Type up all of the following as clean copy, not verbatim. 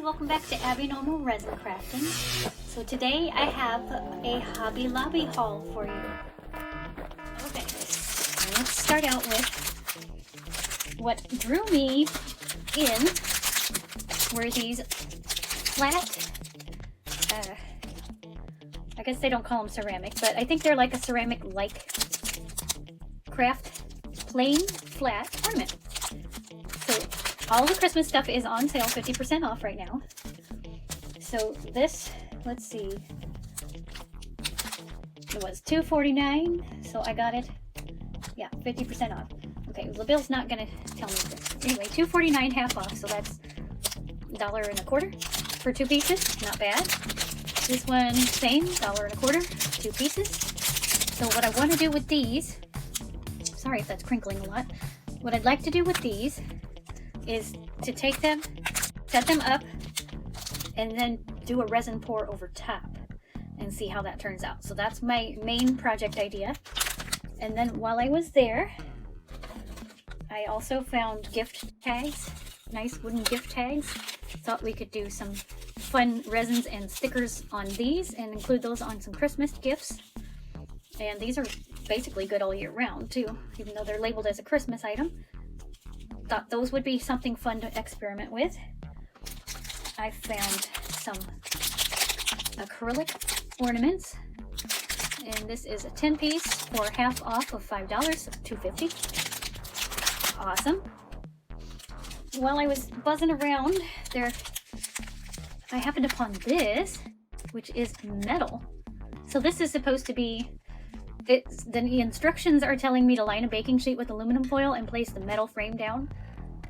welcome back to Abby Normal Resin Crafting. So today I have a Hobby Lobby haul for you. Okay, so let's start out with what drew me in were these flat, I guess they don't call them ceramic, but I think they're like a ceramic-like craft plain flat ornament. So all the Christmas stuff is on sale, 50% off right now. So this, let's see, it was $2.49, so I got it, yeah, 50% off. Okay, the bill's not gonna tell me this. Anyway, $2.49 half off, so that's $1.25 for 2 pieces, not bad. This one, same, $1.25, 2 pieces. So what I want to do with these, sorry if that's crinkling a lot, what I'd like to do with these is to take them, set them up, and then do a resin pour over top and see how that turns out. So that's my main project idea. And then while I was there, I also found gift tags, nice wooden gift tags. Thought we could do some fun resins and stickers on these and include those on some Christmas gifts. And these are basically good all year round too, even though they're labeled as a Christmas item. Thought those would be something fun to experiment with. I found some acrylic ornaments, and this is a 10 piece for half off of $5, $2.50. Awesome. While I was buzzing around there, I happened upon this, which is metal. So this is supposed to be, the instructions are telling me to line a baking sheet with aluminum foil and place the metal frame down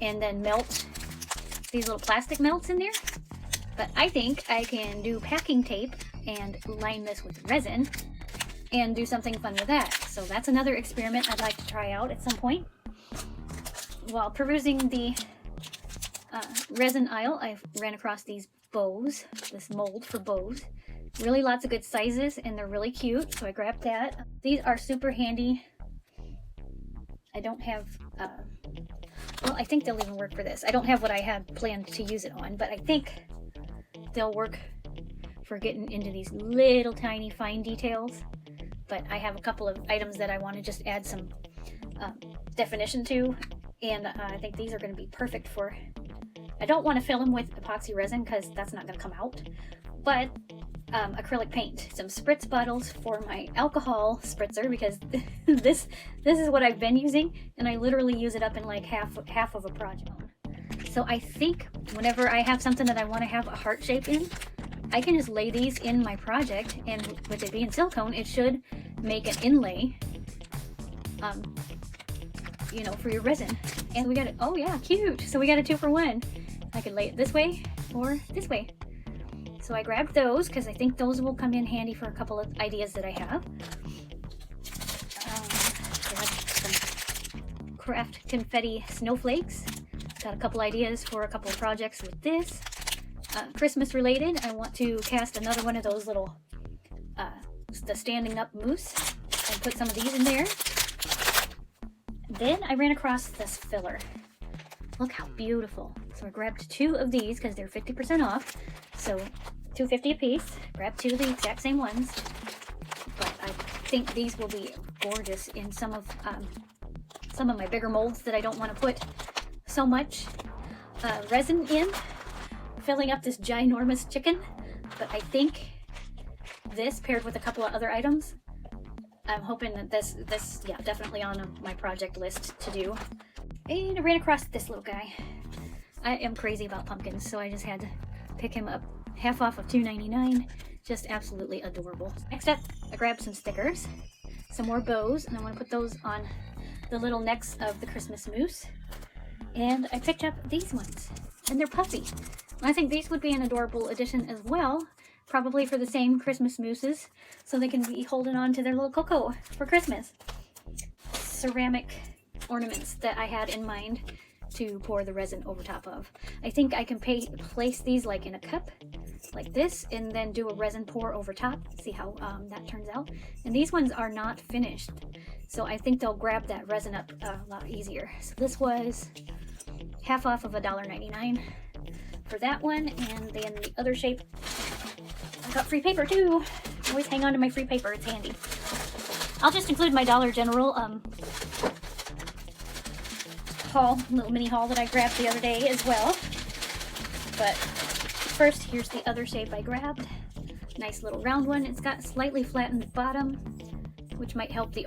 and then melt these little plastic melts in there. But I think I can do packing tape and line this with resin and do something fun with that. So that's another experiment I'd like to try out at some point. While perusing the resin aisle, I ran across these bows, this mold for bows. Really lots of good sizes, and they're really cute, so I grabbed that. These are super handy. I don't have, well, I think they'll even work for this. I don't have what I had planned to use it on, but I think they'll work for getting into these little tiny fine details. But I have a couple of items that I want to just add some definition to, and I think these are going to be perfect for, I don't want to fill them with epoxy resin because that's not going to come out, but acrylic paint, some spritz bottles for my alcohol spritzer, because this is what I've been using, and I literally use it up in like half of a project. So I think whenever I have something that I want to have a heart shape in, I can just lay these in my project, and with it being silicone, it should make an inlay, you know, for your resin. And we got it, oh yeah, cute. So we got a 2-for-1. I could lay it this way or this way. So I grabbed those because I think those will come in handy for a couple of ideas that I have. Grabbed some craft confetti snowflakes. Got a couple ideas for a couple of projects with this. Christmas related, I want to cast another one of those little, the standing up moose, and put some of these in there. Then I ran across this filler. Look how beautiful. So I grabbed 2 of these because they're 50% off. So $2.50 a piece. Grab 2 of the exact same ones. But I think these will be gorgeous in some of my bigger molds that I don't want to put so much resin in, filling up this ginormous chicken. But I think this paired with a couple of other items, I'm hoping that this yeah, definitely on my project list to do. And I ran across this little guy. I am crazy about pumpkins, so I just had to pick him up. Half off of $2.99. Just absolutely adorable. Next up, I grabbed some stickers, some more bows, and I want to put those on the little necks of the Christmas moose. And I picked up these ones, and they're puffy. I think these would be an adorable addition as well, probably for the same Christmas mooses, so they can be holding on to their little cocoa for Christmas. Ceramic ornaments that I had in mind to pour the resin over top of. I think I can place these like in a cup, like this, and then do a resin pour over top. See how that turns out. And these ones are not finished, so I think they'll grab that resin up a lot easier. So this was half off of $1.99. for that one. And then the other shape, I got free paper too. Always hang on to my free paper, it's handy. I'll just include my Dollar General haul, little mini haul that I grabbed the other day as well. But first, here's the other shape I grabbed. Nice little round one. It's got slightly flattened bottom, which might help the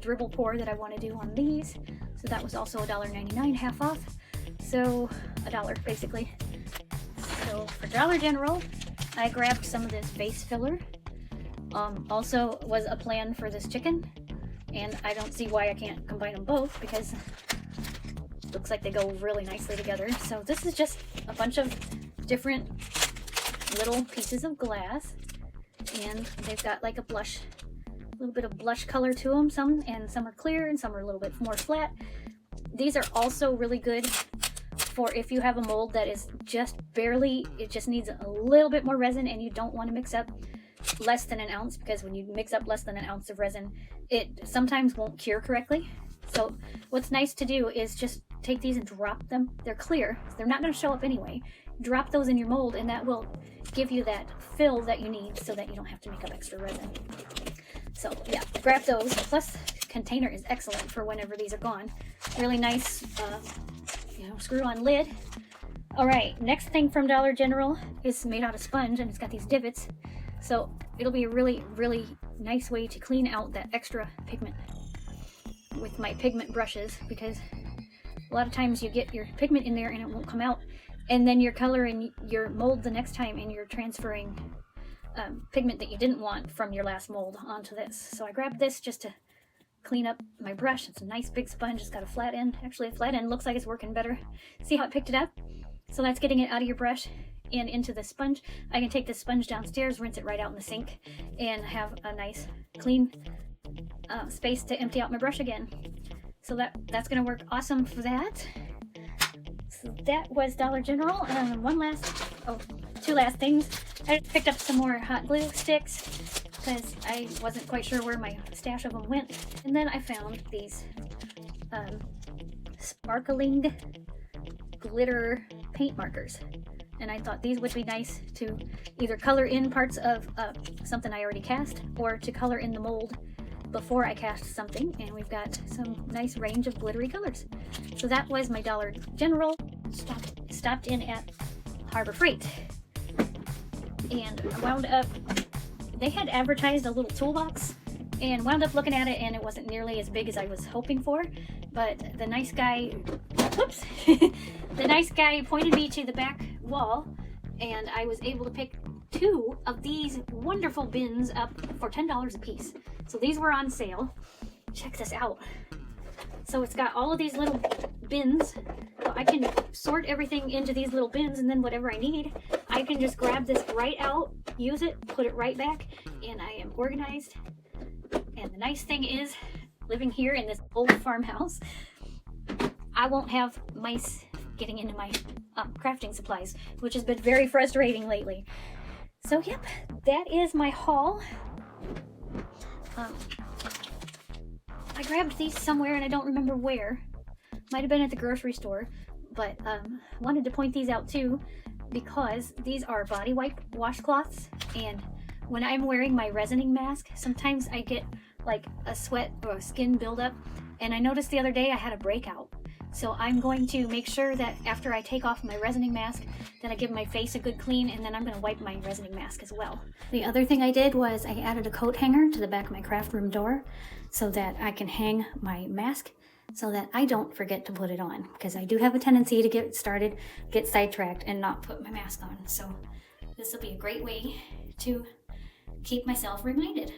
dribble pour that I want to do on these. So that was also $1.99, half off. So $1 basically. So for Dollar General, I grabbed some of this base filler. Also was a plan for this chicken, and I don't see why I can't combine them both because it looks like they go really nicely together. So this is just a bunch of different little pieces of glass, and they've got like a little bit of blush color to them, some are clear and some are a little bit more flat. These are also really good for if you have a mold that is just barely, it just needs a little bit more resin and you don't want to mix up less than an ounce, because when you mix up less than an ounce of resin, it sometimes won't cure correctly. So what's nice to do is just take these and drop them. They're clear, so they're not going to show up anyway. Drop those in your mold and that will give you that fill that you need so that you don't have to make up extra resin. So yeah, grab those. Plus, container is excellent for whenever these are gone. Really nice, screw-on lid. All right, next thing from Dollar General is made out of sponge, and it's got these divots. So it'll be a really, really nice way to clean out that extra pigment with my pigment brushes, because a lot of times you get your pigment in there and it won't come out, and then you're coloring your mold the next time and you're transferring pigment that you didn't want from your last mold onto this. So I grabbed this just to clean up my brush. It's a nice big sponge. It's got a flat end. Actually, a flat end looks like it's working better. See how it picked it up? So that's getting it out of your brush and into the sponge. I can take this sponge downstairs, rinse it right out in the sink, and have a nice clean space to empty out my brush again. So that's going to work awesome for that. So that was Dollar General. Two last things. I just picked up some more hot glue sticks because I wasn't quite sure where my stash of them went. And then I found these sparkling glitter paint markers. And I thought these would be nice to either color in parts of something I already cast, or to color in the mold before I cast something. And we've got some nice range of glittery colors. So that was my Dollar General. Stopped in at Harbor Freight, and I wound up, they had advertised a little toolbox, and wound up looking at it, and it wasn't nearly as big as I was hoping for. But the nice guy, the nice guy pointed me to the back wall, and I was able to pick 2 of these wonderful bins up for $10 a piece. So these were on sale. Check this out. So it's got all of these little bins. So I can sort everything into these little bins, and then whatever I need, I can just grab this right out, use it, put it right back, and I am organized. And the nice thing is, living here in this old farmhouse, I won't have mice getting into my crafting supplies, which has been very frustrating lately. So yep, that is my haul. I grabbed these somewhere and I don't remember where. Might have been at the grocery store, but wanted to point these out too, because these are body wipe washcloths, and when I'm wearing my resining mask, sometimes I get like a sweat or a skin buildup, and I noticed the other day I had a breakout. So I'm going to make sure that after I take off my resining mask, that I give my face a good clean, and then I'm going to wipe my resining mask as well. The other thing I did was I added a coat hanger to the back of my craft room door so that I can hang my mask so that I don't forget to put it on, because I do have a tendency to get sidetracked and not put my mask on. So this will be a great way to keep myself reminded.